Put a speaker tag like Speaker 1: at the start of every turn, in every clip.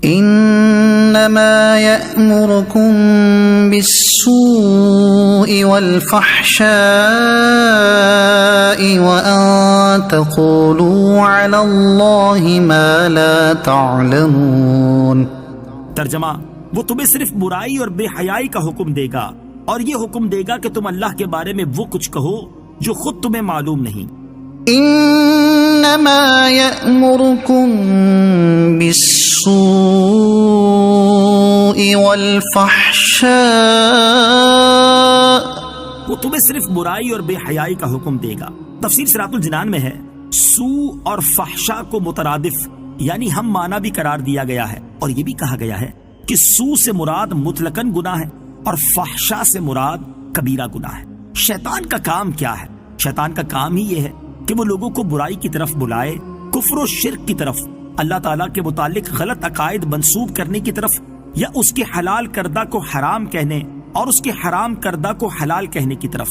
Speaker 1: انما یأمرکم بالسوء والفحشاء وان تقولوا علی اللہ ما لا تعلمون۔
Speaker 2: ترجمہ، وہ تمہیں صرف برائی اور بے حیائی کا حکم دے گا، اور یہ حکم دے گا کہ تم اللہ کے بارے میں وہ کچھ کہو جو خود تمہیں معلوم نہیں۔
Speaker 1: انما یأمرکم بالسوء والفحشاء،
Speaker 2: وہ تمہیں صرف برائی اور بے حیائی کا حکم دے گا۔ تفسیر صراط الجنان میں ہے سوء اور فحشاء کو مترادف یعنی ہم معنی بھی قرار دیا گیا ہے، اور یہ بھی کہا گیا ہے کہ سوء سے مراد مطلقاً گناہ ہے اور فحشاء سے مراد کبیرہ گناہ ہے۔ شیطان کا کام کیا ہے؟ شیطان کا کام ہی یہ ہے کہ وہ لوگوں کو برائی کی طرف بلائے، کفر و شرک کی طرف، اللہ تعالیٰ کے متعلق غلط عقائد منسوب کرنے کی طرف، یا اس کے حلال کردہ کو حرام کہنے اور اس کے حرام کردہ کو حلال کہنے کی طرف۔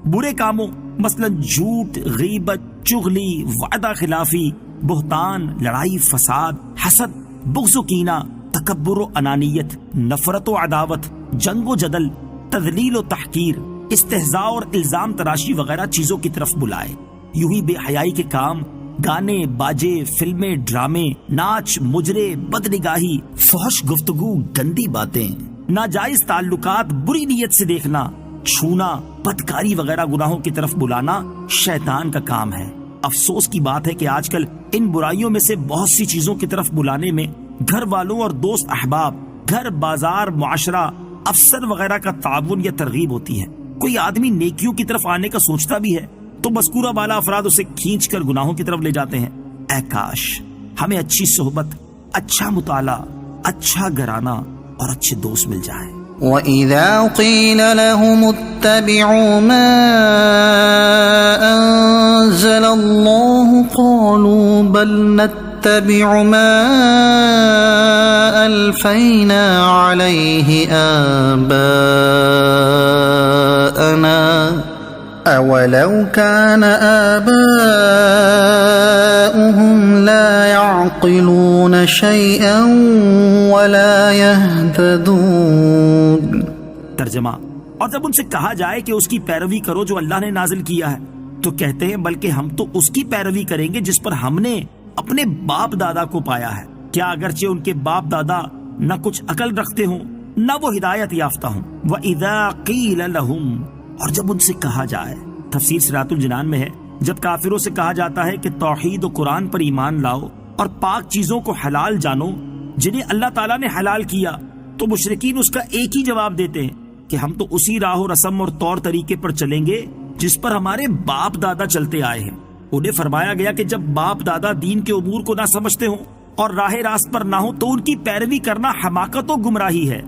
Speaker 2: برے کاموں مثلا جھوٹ، غیبت، چغلی، وعدہ خلافی، بہتان، لڑائی، فساد، حسد، بغض و کینہ، تکبر و انانیت، نفرت و عداوت، جنگ و جدل، تذلیل و تحقیر، استہزاء اور الزام تراشی وغیرہ چیزوں کی طرف بلائے۔ یوں ہی بے حیائی کے کام، گانے، باجے، فلمیں، ڈرامے، ناچ، مجرے، بدنگاہی، فحش گفتگو، گندی باتیں، ناجائز تعلقات، بری نیت سے دیکھنا، چھونا، بدکاری وغیرہ گناہوں کی طرف بلانا شیطان کا کام ہے۔ افسوس کی بات ہے کہ آج کل ان برائیوں میں سے بہت سی چیزوں کی طرف بلانے میں گھر والوں اور دوست احباب، گھر، بازار، معاشرہ، افسر وغیرہ کا تعاون یا ترغیب ہوتی ہے۔ کوئی آدمی نیکیوں کی طرف آنے کا سوچتا بھی ہے تو مذکورہ والا افراد اسے کھینچ کر گناہوں کی طرف لے جاتے ہیں۔ اے کاش ہمیں اچھی صحبت، اچھا مطالعہ، اچھا گھرانہ اور اچھے دوست مل جائیں۔
Speaker 1: وَإِذَا قِيلَ لَهُمُ اتَّبِعُوا مَا أَنزَلَ اللَّهُ قَالُوا بَلْ نَتَّبِعُ مَا أَلْفَيْنَا عَلَيْهِ آبَاءَنَا أَوَلَوْ كَانَ آبَاؤُهُمْ لَا يَعْقِلُونَ شَيْئًا وَلَا يَهْتَدُونَ۔
Speaker 2: ترجمہ، اور جب ان سے کہا جائے کہ اس کی پیروی کرو جو اللہ نے نازل کیا ہے تو کہتے ہیں بلکہ ہم تو اس کی پیروی کریں گے جس پر ہم نے اپنے باپ دادا کو پایا ہے۔ کیا اگرچہ ان کے باپ دادا نہ کچھ عقل رکھتے ہوں نہ وہ ہدایت یافتہ ہوں۔ وَإِذَا قِيلَ لَهُمْ، اور جب ان سے کہا جائے، تفسیر صراط الجنان میں ہے جب کافروں سے کہا جاتا ہے کہ توحید و قرآن پر ایمان لاؤ اور پاک چیزوں کو حلال جانو جنہیں اللہ تعالیٰ نے حلال کیا، تو مشرکین اس کا ایک ہی جواب دیتے ہیں کہ ہم تو اسی راہ و رسم اور طور طریقے پر چلیں گے جس پر ہمارے باپ دادا چلتے آئے ہیں۔ انہیں فرمایا گیا کہ جب باپ دادا دین کے امور کو نہ سمجھتے ہوں اور راہ راست پر نہ ہو تو ان کی پیروی کرنا حماقت و گمراہی ہے۔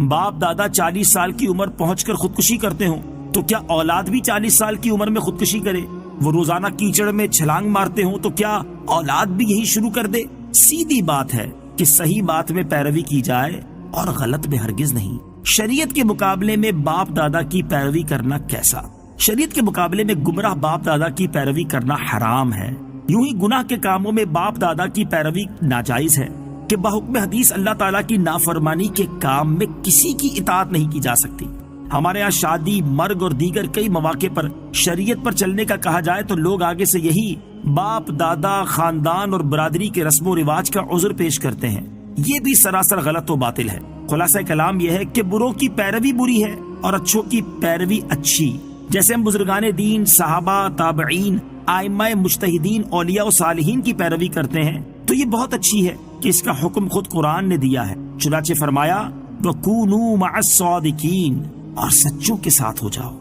Speaker 2: باپ دادا 40 سال کی عمر پہنچ کر خودکشی کرتے ہوں تو کیا اولاد بھی 40 سال کی عمر میں خودکشی کرے؟ وہ روزانہ کیچڑ میں چھلانگ مارتے ہوں تو کیا اولاد بھی یہی شروع کر دے؟ سیدھی بات ہے کہ صحیح بات میں پیروی کی جائے اور غلط میں ہرگز نہیں۔ شریعت کے مقابلے میں باپ دادا کی پیروی کرنا کیسا؟ شریعت کے مقابلے میں گمراہ باپ دادا کی پیروی کرنا حرام ہے۔ یوں ہی گناہ کے کاموں میں باپ دادا کی پیروی ناجائز ہے کہ بحکم حدیث اللہ تعالیٰ کی نافرمانی کے کام میں کسی کی اطاعت نہیں کی جا سکتی۔ ہمارے ہاں شادی، مرگ اور دیگر کئی مواقع پر شریعت پر چلنے کا کہا جائے تو لوگ آگے سے یہی باپ دادا، خاندان اور برادری کے رسم و رواج کا عذر پیش کرتے ہیں۔ یہ بھی سراسر غلط و باطل ہے۔ خلاصہ کلام یہ ہے کہ بروں کی پیروی بری ہے اور اچھوں کی پیروی اچھی۔ جیسے ہم بزرگان دین، صحابہ، تابعین، ائمہ مجتہدین، اولیاء و صالحین کی پیروی کرتے ہیں تو یہ بہت اچھی ہے کہ اس کا حکم خود قرآن نے دیا ہے۔ چنانچہ فرمایا وَكُونُوا مَعَ الصَّادِقِينَ، اور سچوں کے ساتھ ہو جاؤ۔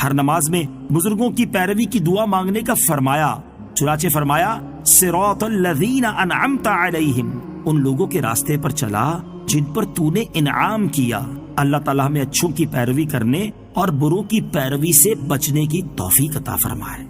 Speaker 2: ہر نماز میں بزرگوں کی پیروی کی دعا مانگنے کا فرمایا۔ چنانچہ فرمایا صراط الذین انعمت علیہم، ان لوگوں کے راستے پر چلا جن پر تو نے انعام کیا۔ اللہ تعالیٰ ہمیں اچھوں کی پیروی کرنے اور بروں کی پیروی سے بچنے کی توفیق عطا فرمائے۔